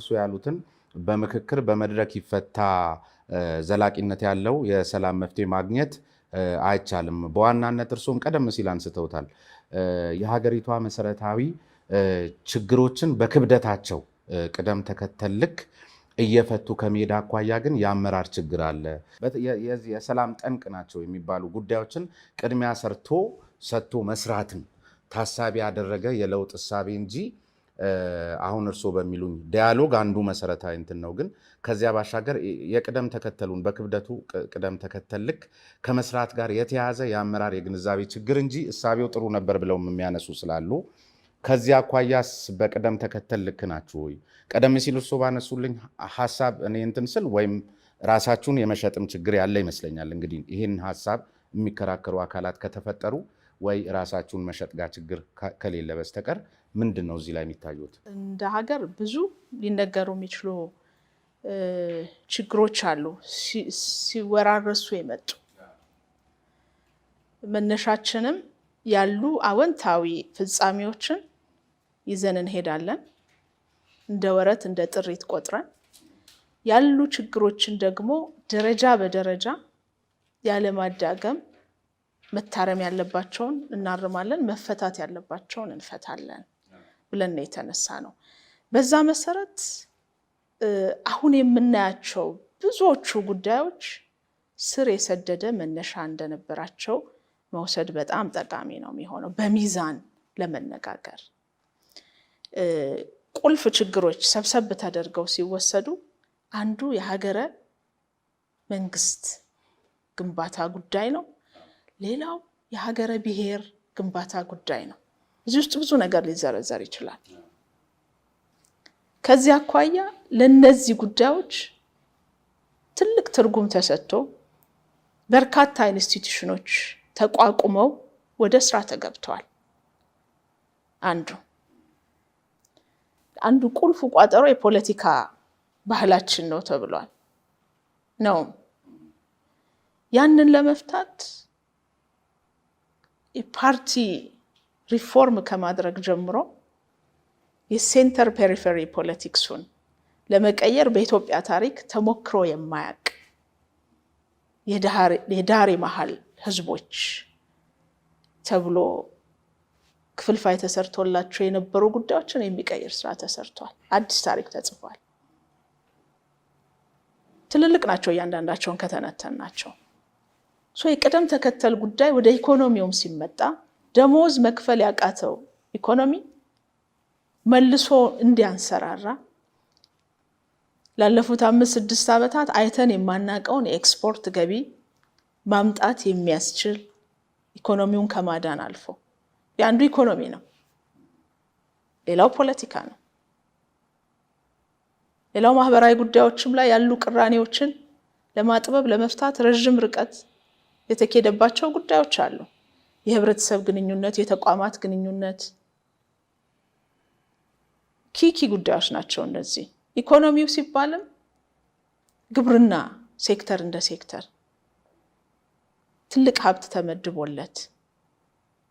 እርሱ ያሉትን በምክክር በመድረክ ይፈታ ዘላቂነት ያለው የሰላም መፍትሄ ማግኘት አይቻልም። በዋናነት እርሱም ቀደም ሲል አንስተውታል። የሀገሪቷ መሰረታዊ ችግሮችን በክብደታቸው ቅደም ተከተል ልክ እየፈቱ ከመሄድ አኳያ ግን የአመራር ችግር አለ። የሰላም ጠንቅ ናቸው የሚባሉ ጉዳዮችን ቅድሚያ ሰጥቶ መስራትን ታሳቢ ያደረገ የለውጥ እሳቤ እንጂ አሁን እርሶ በሚሉኝ ዲያሎግ አንዱ መሰረታዊ እንትን ነው። ግን ከዚያ ባሻገር የቅደም ተከተሉን በክብደቱ ቅደም ተከተል ልክ ከመስራት ጋር የተያዘ የአመራር የግንዛቤ ችግር እንጂ እሳቤው ጥሩ ነበር ብለው የሚያነሱ ስላሉ ከዚያ አኳያስ በቅደም ተከተል ልክ ናችሁ ወይ? ቀደም ሲል እርሶ ባነሱልኝ ሐሳብ እኔ እንትን ስል ወይም ራሳችሁን የመሸጥም ችግር ያለ ይመስለኛል። እንግዲህ ይህን ሐሳብ የሚከራከሩ አካላት ከተፈጠሩ ወይ ራሳችሁን መሸጥ ጋር ችግር ከሌለ በስተቀር ምንድን ነው እዚህ ላይ የሚታዩት? እንደ ሀገር ብዙ ሊነገሩ የሚችሉ ችግሮች አሉ ሲወራረሱ የመጡ መነሻችንም ያሉ አወንታዊ ፍጻሜዎችን ይዘን እንሄዳለን። እንደ ወረት እንደ ጥሪት ቆጥረን ያሉ ችግሮችን ደግሞ ደረጃ በደረጃ ያለማዳገም መታረም ያለባቸውን እናርማለን፣ መፈታት ያለባቸውን እንፈታለን ብለን የተነሳ ነው። በዛ መሰረት አሁን የምናያቸው ብዙዎቹ ጉዳዮች ስር የሰደደ መነሻ እንደነበራቸው መውሰድ በጣም ጠቃሚ ነው የሚሆነው። በሚዛን ለመነጋገር ቁልፍ ችግሮች ሰብሰብ ተደርገው ሲወሰዱ አንዱ የሀገረ መንግስት ግንባታ ጉዳይ ነው። ሌላው የሀገረ ብሔር ግንባታ ጉዳይ ነው። እዚህ ውስጥ ብዙ ነገር ሊዘረዘር ይችላል። ከዚህ አኳያ ለነዚህ ጉዳዮች ትልቅ ትርጉም ተሰጥቶ በርካታ ኢንስቲትዩሽኖች ተቋቁመው ወደ ስራ ተገብተዋል። አንዱ ቁልፉ ቋጠሮ የፖለቲካ ባህላችን ነው ተብሏል ነው። ያንን ለመፍታት የፓርቲ ሪፎርም ከማድረግ ጀምሮ የሴንተር ፔሪፌሪ ፖለቲክሱን ለመቀየር በኢትዮጵያ ታሪክ ተሞክሮ የማያውቅ የዳር መሃል ህዝቦች ተብሎ ክፍልፋይ ተሰርቶላቸው የነበሩ ጉዳዮችን የሚቀይር ስራ ተሰርቷል። አዲስ ታሪክ ተጽፏል። ትልልቅ ናቸው እያንዳንዳቸውን ከተነተን ናቸው። የቅደም ተከተል ጉዳይ ወደ ኢኮኖሚውም ሲመጣ ደሞዝ መክፈል ያቃተው ኢኮኖሚ መልሶ እንዲያንሰራራ ላለፉት 5-6 ዓመታት አይተን የማናቀውን የኤክስፖርት ገቢ ማምጣት የሚያስችል ኢኮኖሚውን ከማዳን አልፎ ያንዱ ኢኮኖሚ ነው፣ ሌላው ፖለቲካ ነው። ሌላው ማህበራዊ ጉዳዮችም ላይ ያሉ ቅራኔዎችን ለማጥበብ ለመፍታት ረጅም ርቀት የተኬደባቸው ጉዳዮች አሉ። የህብረተሰብ ግንኙነት፣ የተቋማት ግንኙነት ኪኪ ጉዳዮች ናቸው እነዚህ። ኢኮኖሚው ሲባልም ግብርና ሴክተር እንደ ሴክተር ትልቅ ሀብት ተመድቦለት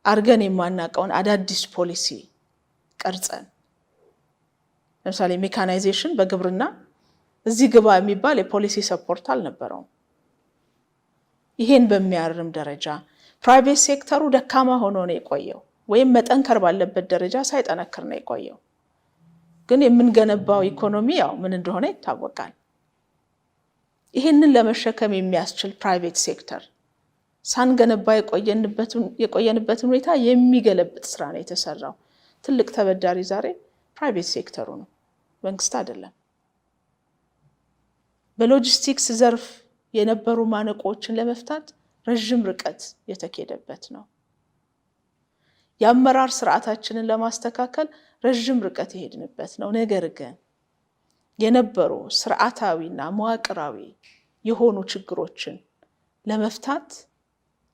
አርገን የማናቀውን አዳዲስ ፖሊሲ ቀርጸን ለምሳሌ ሜካናይዜሽን በግብርና እዚህ ግባ የሚባል የፖሊሲ ሰፖርት አልነበረውም። ይሄን በሚያርም ደረጃ ፕራይቬት ሴክተሩ ደካማ ሆኖ ነው የቆየው፣ ወይም መጠንከር ባለበት ደረጃ ሳይጠነክር ነው የቆየው። ግን የምንገነባው ኢኮኖሚ ያው ምን እንደሆነ ይታወቃል። ይሄንን ለመሸከም የሚያስችል ፕራይቬት ሴክተር ሳንገነባ የቆየንበትን ሁኔታ የሚገለብጥ ስራ ነው የተሰራው። ትልቅ ተበዳሪ ዛሬ ፕራይቬት ሴክተሩ ነው፣ መንግስት አይደለም። በሎጂስቲክስ ዘርፍ የነበሩ ማነቆችን ለመፍታት ረጅም ርቀት የተኬደበት ነው። የአመራር ስርዓታችንን ለማስተካከል ረጅም ርቀት የሄድንበት ነው። ነገር ግን የነበሩ ስርዓታዊና መዋቅራዊ የሆኑ ችግሮችን ለመፍታት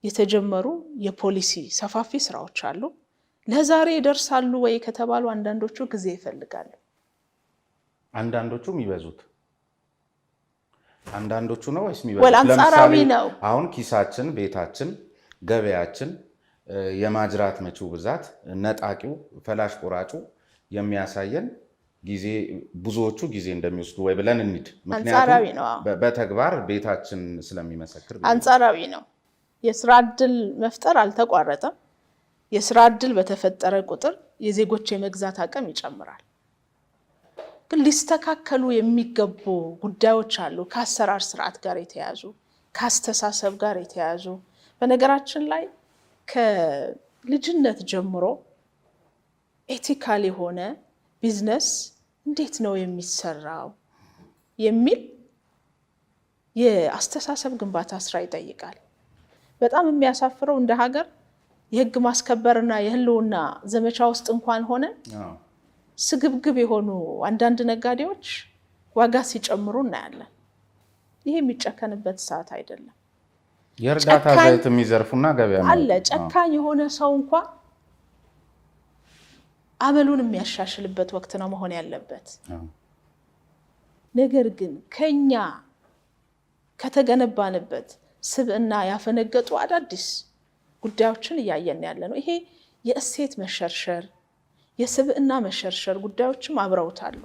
የተጀመሩ የፖሊሲ ሰፋፊ ስራዎች አሉ። ለዛሬ ይደርሳሉ ወይ ከተባሉ አንዳንዶቹ ጊዜ ይፈልጋሉ። አንዳንዶቹ የሚበዙት አንዳንዶቹ ነው ወይስ የሚበዙት? አንጻራዊ ነው። አሁን ኪሳችን፣ ቤታችን፣ ገበያችን የማጅራት መጪው ብዛት ነጣቂው ፈላሽ ቆራጩ የሚያሳየን ጊዜ ብዙዎቹ ጊዜ እንደሚወስዱ ወይ ብለን እንሂድ። አንጻራዊ ነው። በተግባር ቤታችን ስለሚመሰክር አንጻራዊ ነው። የስራ ዕድል መፍጠር አልተቋረጠም። የስራ ዕድል በተፈጠረ ቁጥር የዜጎች የመግዛት አቅም ይጨምራል። ግን ሊስተካከሉ የሚገቡ ጉዳዮች አሉ። ከአሰራር ስርዓት ጋር የተያዙ፣ ከአስተሳሰብ ጋር የተያዙ። በነገራችን ላይ ከልጅነት ጀምሮ ኤቲካል የሆነ ቢዝነስ እንዴት ነው የሚሰራው የሚል የአስተሳሰብ ግንባታ ስራ ይጠይቃል። በጣም የሚያሳፍረው እንደ ሀገር የህግ ማስከበርና የህልውና ዘመቻ ውስጥ እንኳን ሆነ ስግብግብ የሆኑ አንዳንድ ነጋዴዎች ዋጋ ሲጨምሩ እናያለን። ይሄ የሚጨከንበት ሰዓት አይደለም። የእርዳታ ዘይት የሚዘርፉና ገበያ አለ። ጨካኝ የሆነ ሰው እንኳን አመሉን የሚያሻሽልበት ወቅት ነው መሆን ያለበት። ነገር ግን ከኛ ከተገነባንበት ስብዕና ያፈነገጡ አዳዲስ ጉዳዮችን እያየን ያለ ነው። ይሄ የእሴት መሸርሸር፣ የስብዕና መሸርሸር ጉዳዮችም አብረውታሉ።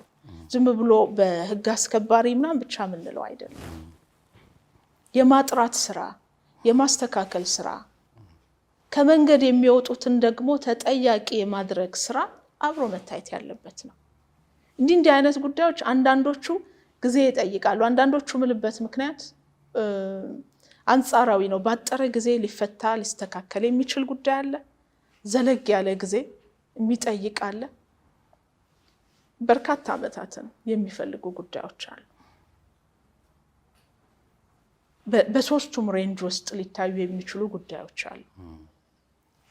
ዝም ብሎ በህግ አስከባሪ ምናምን ብቻ የምንለው አይደለም። የማጥራት ስራ፣ የማስተካከል ስራ፣ ከመንገድ የሚወጡትን ደግሞ ተጠያቂ የማድረግ ስራ አብሮ መታየት ያለበት ነው። እንዲህ አይነት ጉዳዮች አንዳንዶቹ ጊዜ ይጠይቃሉ። አንዳንዶቹ ምልበት ምክንያት አንጻራዊ ነው። ባጠረ ጊዜ ሊፈታ ሊስተካከል የሚችል ጉዳይ አለ። ዘለግ ያለ ጊዜ የሚጠይቅ አለ። በርካታ ዓመታትን የሚፈልጉ ጉዳዮች አሉ። በሶስቱም ሬንጅ ውስጥ ሊታዩ የሚችሉ ጉዳዮች አሉ።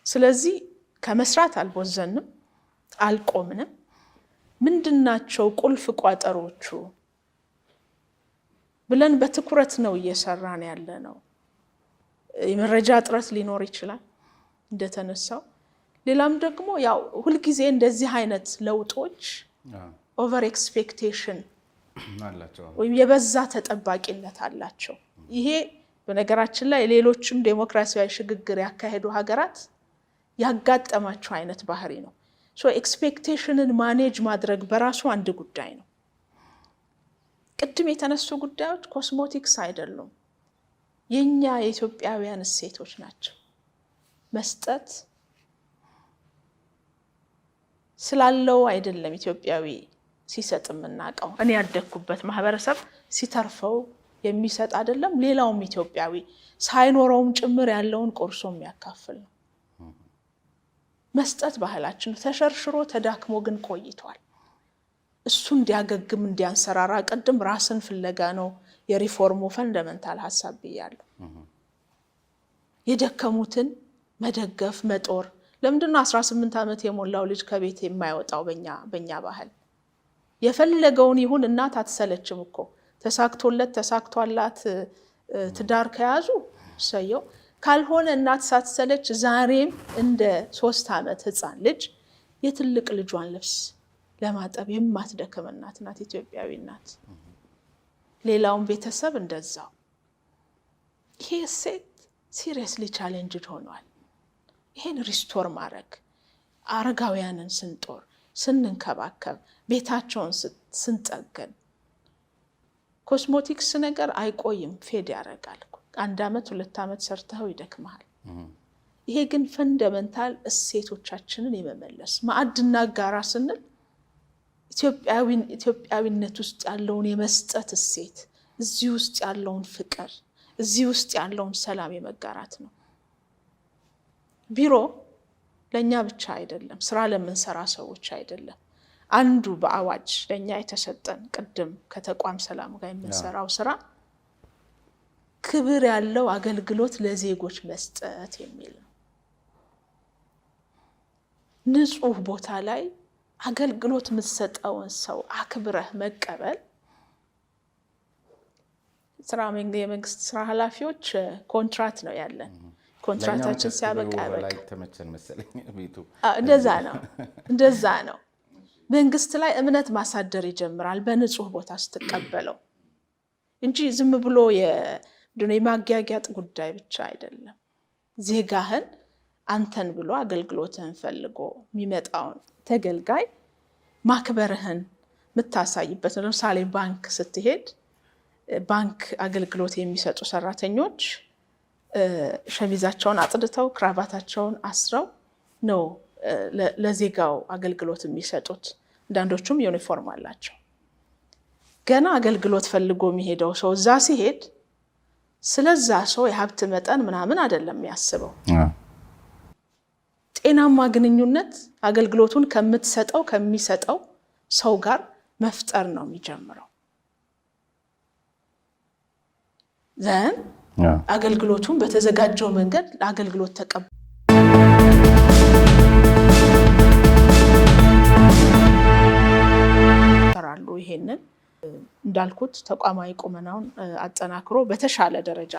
ስለዚህ ከመስራት አልቦዘንም፣ አልቆምንም። ምንድናቸው ቁልፍ ቋጠሮቹ ብለን በትኩረት ነው እየሰራን ያለ ነው። የመረጃ እጥረት ሊኖር ይችላል እንደተነሳው። ሌላም ደግሞ ያው ሁልጊዜ እንደዚህ አይነት ለውጦች ኦቨር ኤክስፔክቴሽን አላቸው ወይም የበዛ ተጠባቂነት አላቸው። ይሄ በነገራችን ላይ ሌሎችም ዴሞክራሲያዊ ሽግግር ያካሄዱ ሀገራት ያጋጠማቸው አይነት ባህሪ ነው። ኤክስፔክቴሽንን ማኔጅ ማድረግ በራሱ አንድ ጉዳይ ነው። ቅድም የተነሱ ጉዳዮች ኮስሞቲክስ አይደሉም። የኛ የኢትዮጵያውያን እሴቶች ናቸው። መስጠት ስላለው አይደለም ኢትዮጵያዊ ሲሰጥ የምናውቀው። እኔ ያደግኩበት ማህበረሰብ ሲተርፈው የሚሰጥ አይደለም። ሌላውም ኢትዮጵያዊ ሳይኖረውም ጭምር ያለውን ቆርሶ የሚያካፍል ነው። መስጠት ባህላችን ተሸርሽሮ ተዳክሞ ግን ቆይቷል። እሱ እንዲያገግም እንዲያንሰራራ ቅድም ራስን ፍለጋ ነው የሪፎርሙ ፈንዳሜንታል ሐሳብ ብያለሁ። የደከሙትን መደገፍ መጦር። ለምንድነው 18 ዓመት የሞላው ልጅ ከቤት የማይወጣው? በእኛ ባህል የፈለገውን ይሁን እናት አትሰለችም እኮ። ተሳክቶለት ተሳክቷላት ትዳር ከያዙ ሰየው፣ ካልሆነ እናት ሳትሰለች ዛሬም እንደ 3 ዓመት ህፃን ልጅ የትልቅ ልጇን ልብስ ለማጠብ የማትደክም እናት ናት፣ ኢትዮጵያዊ ናት። ሌላውን ቤተሰብ እንደዛው። ይሄ ሴት ሲሪየስሊ ቻሌንጅድ ሆኗል። ይሄን ሪስቶር ማድረግ፣ አረጋውያንን ስንጦር ስንንከባከብ፣ ቤታቸውን ስንጠገን። ኮስሞቲክስ ነገር አይቆይም፣ ፌድ ያደርጋል። 1 ዓመት 2 ዓመት ሰርተው ይደክማል። ይሄ ግን ፈንዳሜንታል እሴቶቻችንን የመመለስ ማዕድና ጋራ ስንል ኢትዮጵያዊነት ውስጥ ያለውን የመስጠት እሴት፣ እዚህ ውስጥ ያለውን ፍቅር፣ እዚህ ውስጥ ያለውን ሰላም የመጋራት ነው። ቢሮ ለኛ ብቻ አይደለም፣ ስራ ለምንሰራ ሰዎች አይደለም። አንዱ በአዋጅ ለኛ የተሰጠን ቅድም ከተቋም ሰላም ጋር የምንሰራው ስራ ክብር ያለው አገልግሎት ለዜጎች መስጠት የሚል ነው። ንጹህ ቦታ ላይ አገልግሎት የምትሰጠውን ሰው አክብረህ መቀበል። የመንግስት ስራ ኃላፊዎች ኮንትራት ነው ያለን። ኮንትራታችን ሲያበቃ እንደዛ ነው። መንግስት ላይ እምነት ማሳደር ይጀምራል በንጹህ ቦታ ስትቀበለው እንጂ ዝም ብሎ የማጊያጊያጥ ጉዳይ ብቻ አይደለም። ዜጋህን አንተን ብሎ አገልግሎትህን ፈልጎ የሚመጣውን ተገልጋይ ማክበርህን ምታሳይበት ነው። ለምሳሌ ባንክ ስትሄድ ባንክ አገልግሎት የሚሰጡ ሰራተኞች ሸሚዛቸውን አጥድተው ክራቫታቸውን አስረው ነው ለዜጋው አገልግሎት የሚሰጡት። አንዳንዶቹም ዩኒፎርም አላቸው። ገና አገልግሎት ፈልጎ የሚሄደው ሰው እዛ ሲሄድ ስለዛ ሰው የሀብት መጠን ምናምን አይደለም የሚያስበው። ጤናማ ግንኙነት አገልግሎቱን ከሚሰጠው ሰው ጋር መፍጠር ነው የሚጀምረው። ዘን አገልግሎቱን በተዘጋጀው መንገድ ለአገልግሎት ተቀበል ሰራሉ። ይሄንን እንዳልኩት ተቋማዊ ቁመናውን አጠናክሮ በተሻለ ደረጃ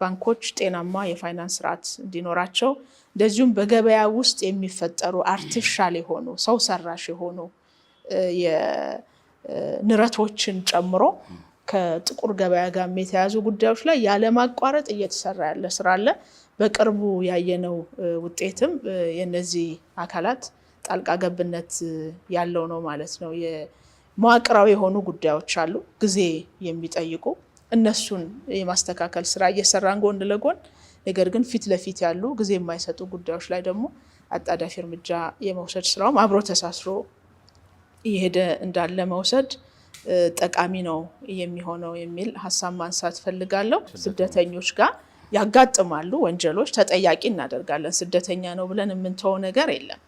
ባንኮች ጤናማ የፋይናንስ ስርዓት እንዲኖራቸው እንደዚሁም በገበያ ውስጥ የሚፈጠሩ አርቲፊሻል የሆኑ ሰው ሰራሽ የሆኑ የንረቶችን ጨምሮ ከጥቁር ገበያ ጋር የተያዙ ጉዳዮች ላይ ያለማቋረጥ እየተሰራ ያለ ስራ አለ። በቅርቡ ያየነው ውጤትም የነዚህ አካላት ጣልቃ ገብነት ያለው ነው ማለት ነው። የመዋቅራዊ የሆኑ ጉዳዮች አሉ ጊዜ የሚጠይቁ እነሱን የማስተካከል ስራ እየሰራን ጎን ለጎን ነገር ግን ፊት ለፊት ያሉ ጊዜ የማይሰጡ ጉዳዮች ላይ ደግሞ አጣዳፊ እርምጃ የመውሰድ ስራውም አብሮ ተሳስሮ እየሄደ እንዳለ መውሰድ ጠቃሚ ነው የሚሆነው የሚል ሀሳብ ማንሳት ፈልጋለሁ። ስደተኞች ጋር ያጋጥማሉ ወንጀሎች፣ ተጠያቂ እናደርጋለን። ስደተኛ ነው ብለን የምንተወው ነገር የለም።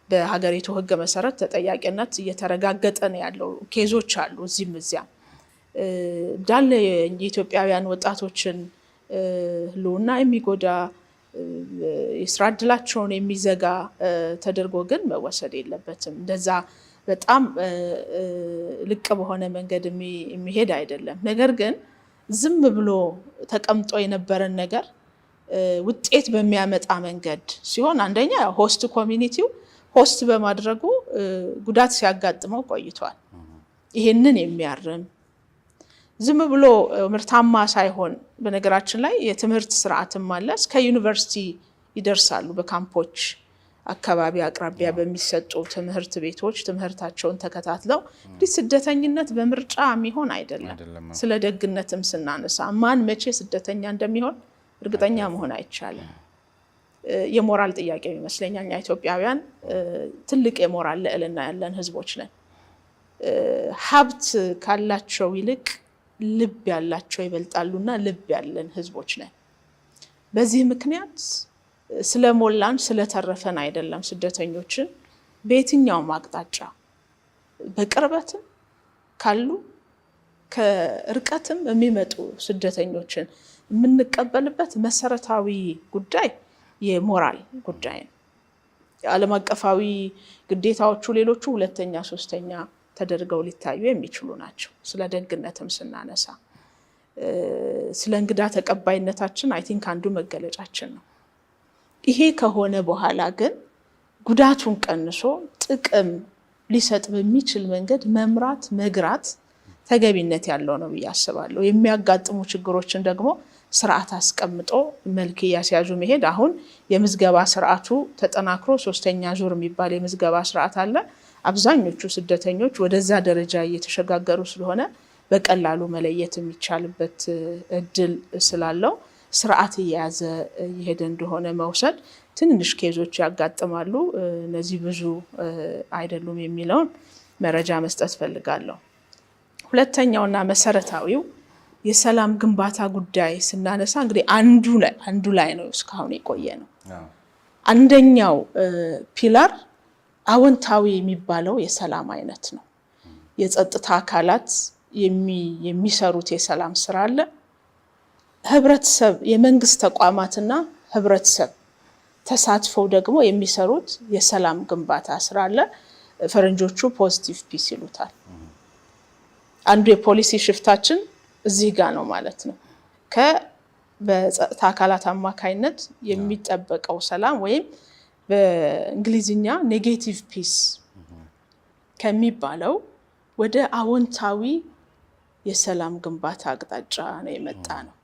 በሀገሪቱ ሕግ መሰረት ተጠያቂነት እየተረጋገጠ ነው ያለው። ኬዞች አሉ እዚህም እዚያም እንዳለ የኢትዮጵያውያን ወጣቶችን ህልውና የሚጎዳ የስራ እድላቸውን የሚዘጋ ተደርጎ ግን መወሰድ የለበትም። እንደዛ በጣም ልቅ በሆነ መንገድ የሚሄድ አይደለም። ነገር ግን ዝም ብሎ ተቀምጦ የነበረን ነገር ውጤት በሚያመጣ መንገድ ሲሆን አንደኛ ሆስት ኮሚኒቲው ሆስት በማድረጉ ጉዳት ሲያጋጥመው ቆይቷል። ይሄንን የሚያርም ዝም ብሎ ምርታማ ሳይሆን በነገራችን ላይ የትምህርት ስርዓትም አለ። እስከ ዩኒቨርሲቲ ይደርሳሉ። በካምፖች አካባቢ አቅራቢያ በሚሰጡ ትምህርት ቤቶች ትምህርታቸውን ተከታትለው ስደተኝነት በምርጫ የሚሆን አይደለም። ስለ ደግነትም ስናነሳ ማን መቼ ስደተኛ እንደሚሆን እርግጠኛ መሆን አይቻልም። የሞራል ጥያቄ ይመስለኛል። እኛ ኢትዮጵያውያን ትልቅ የሞራል ልዕልና ያለን ህዝቦች ነን። ሀብት ካላቸው ይልቅ ልብ ያላቸው ይበልጣሉና ልብ ያለን ህዝቦች ነን። በዚህ ምክንያት ስለሞላን ስለተረፈን አይደለም ስደተኞችን በየትኛውም አቅጣጫ በቅርበትም ካሉ ከርቀትም የሚመጡ ስደተኞችን የምንቀበልበት መሰረታዊ ጉዳይ የሞራል ጉዳይ ነው። የዓለም አቀፋዊ ግዴታዎቹ ሌሎቹ ሁለተኛ ሶስተኛ ተደርገው ሊታዩ የሚችሉ ናቸው። ስለ ደግነትም ስናነሳ ስለ እንግዳ ተቀባይነታችን አይ ቲንክ አንዱ መገለጫችን ነው። ይሄ ከሆነ በኋላ ግን ጉዳቱን ቀንሶ ጥቅም ሊሰጥ በሚችል መንገድ መምራት መግራት ተገቢነት ያለው ነው ብዬ አስባለሁ። የሚያጋጥሙ ችግሮችን ደግሞ ስርዓት አስቀምጦ መልክ ያስያዙ መሄድ። አሁን የምዝገባ ስርዓቱ ተጠናክሮ ሶስተኛ ዙር የሚባል የምዝገባ ስርዓት አለ። አብዛኞቹ ስደተኞች ወደዛ ደረጃ እየተሸጋገሩ ስለሆነ በቀላሉ መለየት የሚቻልበት እድል ስላለው ስርዓት እየያዘ እየሄደ እንደሆነ መውሰድ። ትንንሽ ኬዞች ያጋጥማሉ፣ እነዚህ ብዙ አይደሉም የሚለውን መረጃ መስጠት ፈልጋለሁ። ሁለተኛውና መሰረታዊው የሰላም ግንባታ ጉዳይ ስናነሳ እንግዲህ አንዱ ላይ ነው እስካሁን የቆየ ነው። አንደኛው ፒላር አዎንታዊ የሚባለው የሰላም አይነት ነው። የጸጥታ አካላት የሚሰሩት የሰላም ስራ አለ። ህብረተሰብ የመንግስት ተቋማትና ህብረተሰብ ተሳትፈው ደግሞ የሚሰሩት የሰላም ግንባታ ስራ አለ። ፈረንጆቹ ፖዚቲቭ ፒስ ይሉታል። አንዱ የፖሊሲ ሽፍታችን እዚህ ጋር ነው ማለት ነው። በጸጥታ አካላት አማካይነት የሚጠበቀው ሰላም ወይም በእንግሊዝኛ ኔጌቲቭ ፒስ ከሚባለው ወደ አዎንታዊ የሰላም ግንባታ አቅጣጫ ነው የመጣ ነው።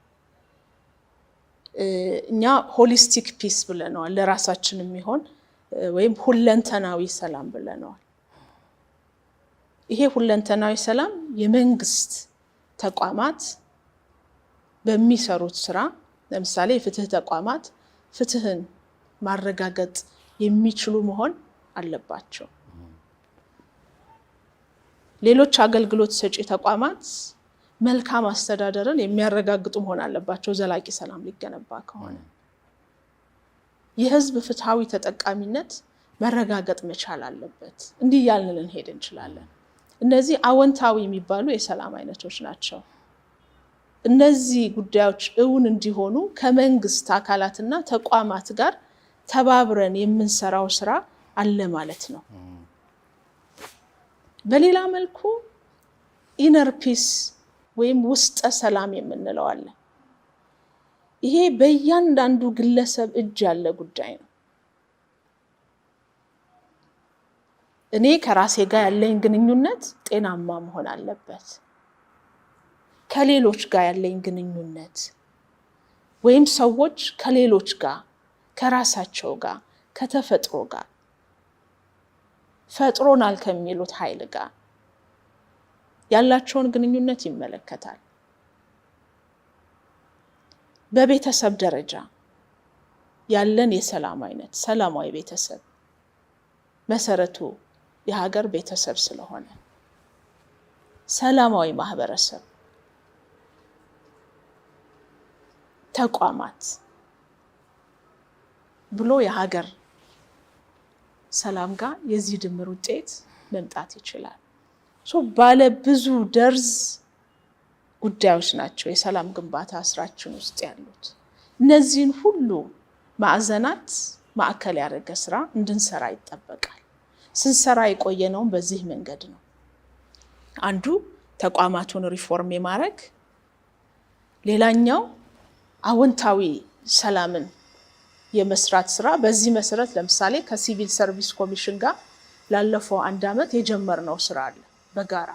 እኛ ሆሊስቲክ ፒስ ብለነዋል። ለራሳችን የሚሆን ወይም ሁለንተናዊ ሰላም ብለነዋል። ይሄ ሁለንተናዊ ሰላም የመንግስት ተቋማት በሚሰሩት ስራ ለምሳሌ የፍትህ ተቋማት ፍትህን ማረጋገጥ የሚችሉ መሆን አለባቸው። ሌሎች አገልግሎት ሰጪ ተቋማት መልካም አስተዳደርን የሚያረጋግጡ መሆን አለባቸው። ዘላቂ ሰላም ሊገነባ ከሆነ የህዝብ ፍትሃዊ ተጠቃሚነት መረጋገጥ መቻል አለበት። እንዲህ ያልን ልንሄድ እንችላለን። እነዚህ አዎንታዊ የሚባሉ የሰላም አይነቶች ናቸው። እነዚህ ጉዳዮች እውን እንዲሆኑ ከመንግስት አካላትና ተቋማት ጋር ተባብረን የምንሰራው ስራ አለ ማለት ነው። በሌላ መልኩ ኢነር ፒስ ወይም ውስጠ ሰላም የምንለው አለ። ይሄ በእያንዳንዱ ግለሰብ እጅ ያለ ጉዳይ ነው። እኔ ከራሴ ጋር ያለኝ ግንኙነት ጤናማ መሆን አለበት። ከሌሎች ጋር ያለኝ ግንኙነት ወይም ሰዎች ከሌሎች ጋር፣ ከራሳቸው ጋር፣ ከተፈጥሮ ጋር ፈጥሮናል ከሚሉት ኃይል ጋር ያላቸውን ግንኙነት ይመለከታል። በቤተሰብ ደረጃ ያለን የሰላም አይነት ሰላማዊ ቤተሰብ መሰረቱ የሀገር ቤተሰብ ስለሆነ ሰላማዊ ማህበረሰብ፣ ተቋማት ብሎ የሀገር ሰላም ጋር የዚህ ድምር ውጤት መምጣት ይችላል። ባለ ብዙ ደርዝ ጉዳዮች ናቸው የሰላም ግንባታ ስራችን ውስጥ ያሉት። እነዚህን ሁሉ ማዕዘናት ማዕከል ያደረገ ስራ እንድንሰራ ይጠበቃል። ስንሰራ የቆየነውም በዚህ መንገድ ነው። አንዱ ተቋማቱን ሪፎርም የማድረግ፣ ሌላኛው አዎንታዊ ሰላምን የመስራት ስራ። በዚህ መሰረት ለምሳሌ ከሲቪል ሰርቪስ ኮሚሽን ጋር ላለፈው 1 ዓመት የጀመርነው ስራ አለ። በጋራ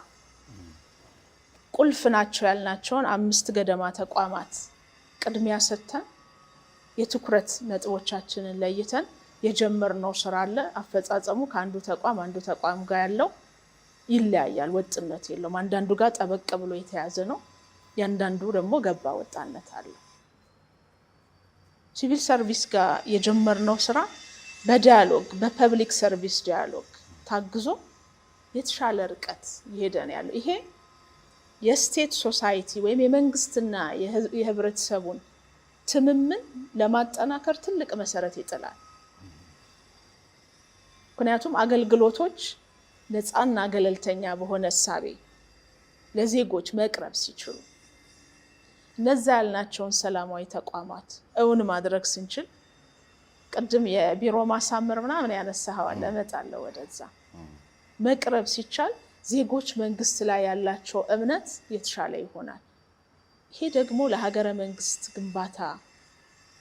ቁልፍ ናቸው ያልናቸውን 5 ገደማ ተቋማት ቅድሚያ ሰጥተን የትኩረት ነጥቦቻችንን ለይተን የጀመርነው ስራ አለ። አፈጻጸሙ ከአንዱ ተቋም ጋር ያለው ይለያያል፣ ወጥነት የለውም። አንዳንዱ ጋር ጠበቅ ብሎ የተያዘ ነው፣ ያንዳንዱ ደግሞ ገባ ወጣነት አለ። ሲቪል ሰርቪስ ጋር የጀመርነው ስራ በዳያሎግ በፐብሊክ ሰርቪስ ዳያሎግ ታግዞ የተሻለ ርቀት ይሄደ ነው ያለው። ይሄ የስቴት ሶሳይቲ ወይም የመንግስትና የህብረተሰቡን ትምምን ለማጠናከር ትልቅ መሰረት ይጥላል። ምክንያቱም አገልግሎቶች ነፃና ገለልተኛ በሆነ እሳቤ ለዜጎች መቅረብ ሲችሉ እነዛ ያልናቸውን ሰላማዊ ተቋማት እውን ማድረግ ስንችል፣ ቅድም የቢሮ ማሳመር ምናምን ያነሳኸው አለ፣ እመጣለሁ ወደዛ። መቅረብ ሲቻል ዜጎች መንግስት ላይ ያላቸው እምነት የተሻለ ይሆናል። ይሄ ደግሞ ለሀገረ መንግስት ግንባታ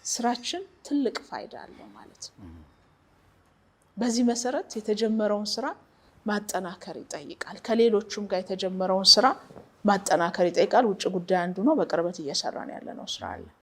ስራችን ትልቅ ፋይዳ አለው ማለት ነው። በዚህ መሰረት የተጀመረውን ስራ ማጠናከር ይጠይቃል። ከሌሎቹም ጋር የተጀመረውን ስራ ማጠናከር ይጠይቃል። ውጭ ጉዳይ አንዱ ነው። በቅርበት እየሰራን ያለነው ስራ አለ።